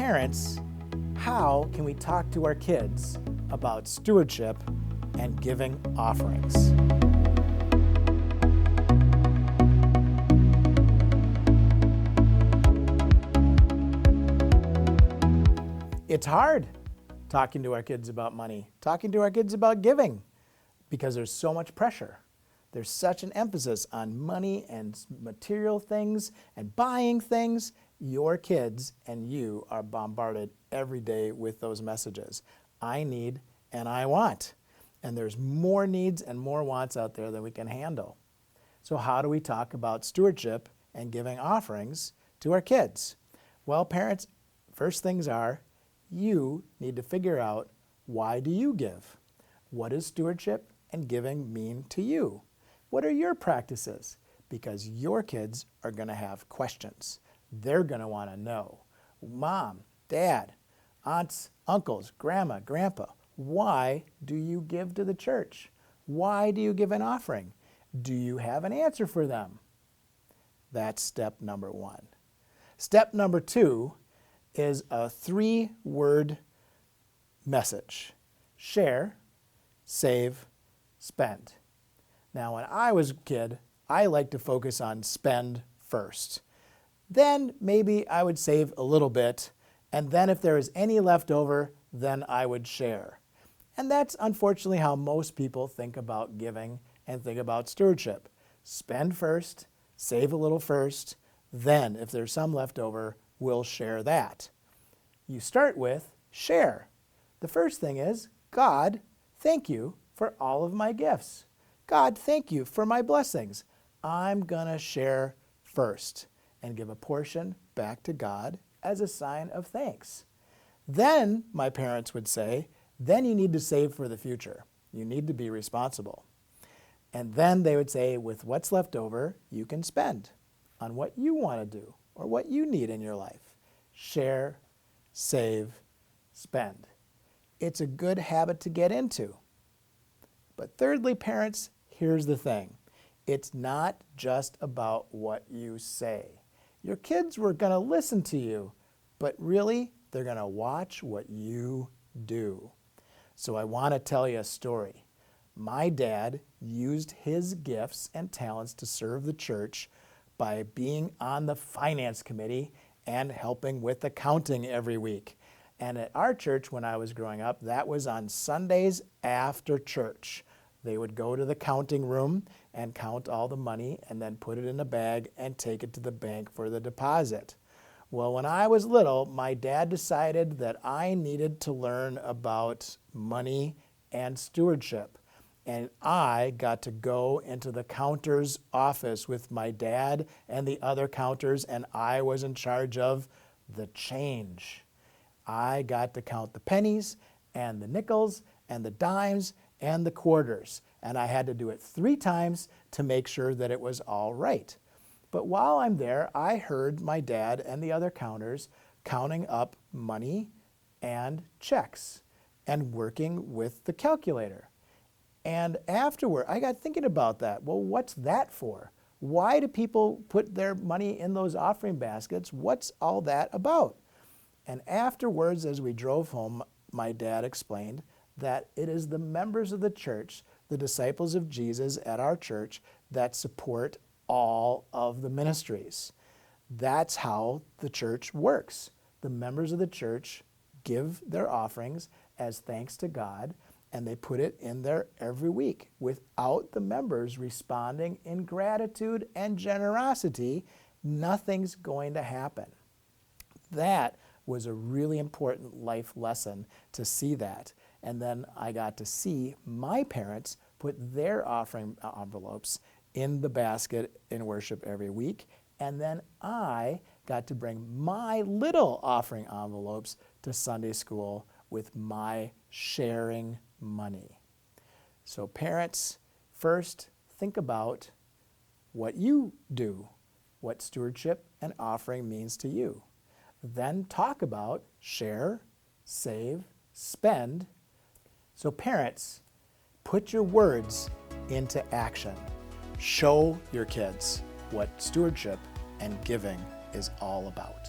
parents, how can we talk to our kids about stewardship and giving offerings? It's hard talking to our kids about money, talking to our kids about giving, because there's so much pressure. There's such an emphasis on money and material things and buying things. Your kids and you are bombarded every day with those messages. I need and I want. And there's more needs and more wants out there than we can handle. So how do we talk about stewardship and giving offerings to our kids? Well, parents, first things are, you need to figure out, why do you give? What does stewardship and giving mean to you? What are your practices? Because your kids are going to have questions. They're going to want to know. Mom, Dad, aunts, uncles, grandma, grandpa, why do you give to the church? Why do you give an offering? Do you have an answer for them? That's step number one. Step number two is a 3-word message: share, save, spend. Now, when I was a kid, I liked to focus on spend first. Then maybe I would save a little bit, and then if there was any left over, then I would share. And that's unfortunately how most people think about giving and think about stewardship. Spend first, save a little first, then if there's some left over, we'll share that. You start with share. The first thing is, God, thank you for all of my gifts. God, thank you for my blessings. I'm going to share first and give a portion back to God as a sign of thanks. Then, my parents would say, then you need to save for the future. You need to be responsible. And then they would say, with what's left over, you can spend on what you want to do or what you need in your life. Share, save, spend. It's a good habit to get into. But thirdly, parents, here's the thing. It's not just about what you say. Your kids were going to listen to you, but really, they're going to watch what you do. So I want to tell you a story. My dad used his gifts and talents to serve the church by being on the finance committee and helping with accounting every week. And at our church, when I was growing up, that was on Sundays after church. They would go to the counting room and count all the money and then put it in a bag and take it to the bank for the deposit. Well, when I was little, my dad decided that I needed to learn about money and stewardship. And I got to go into the counter's office with my dad and the other counters, and I was in charge of the change. I got to count the pennies and the nickels and the dimes and the quarters, and I had to do it 3 times to make sure that it was all right. But while I'm there, I heard my dad and the other counters counting up money and checks and working with the calculator. And afterward, I got thinking about that. Well, what's that for? Why do people put their money in those offering baskets? What's all that about? And afterwards, as we drove home, my dad explained that it is the members of the church, the disciples of Jesus at our church, that support all of the ministries. That's how the church works. The members of the church give their offerings as thanks to God, and they put it in there every week. Without the members responding in gratitude and generosity, nothing's going to happen. That was a really important life lesson to see that. And then I got to see my parents put their offering envelopes in the basket in worship every week. And then I got to bring my little offering envelopes to Sunday school with my sharing money. So parents, first think about what you do, what stewardship and offering means to you. Then talk about share, save, spend. So parents, put your words into action. Show your kids what stewardship and giving is all about.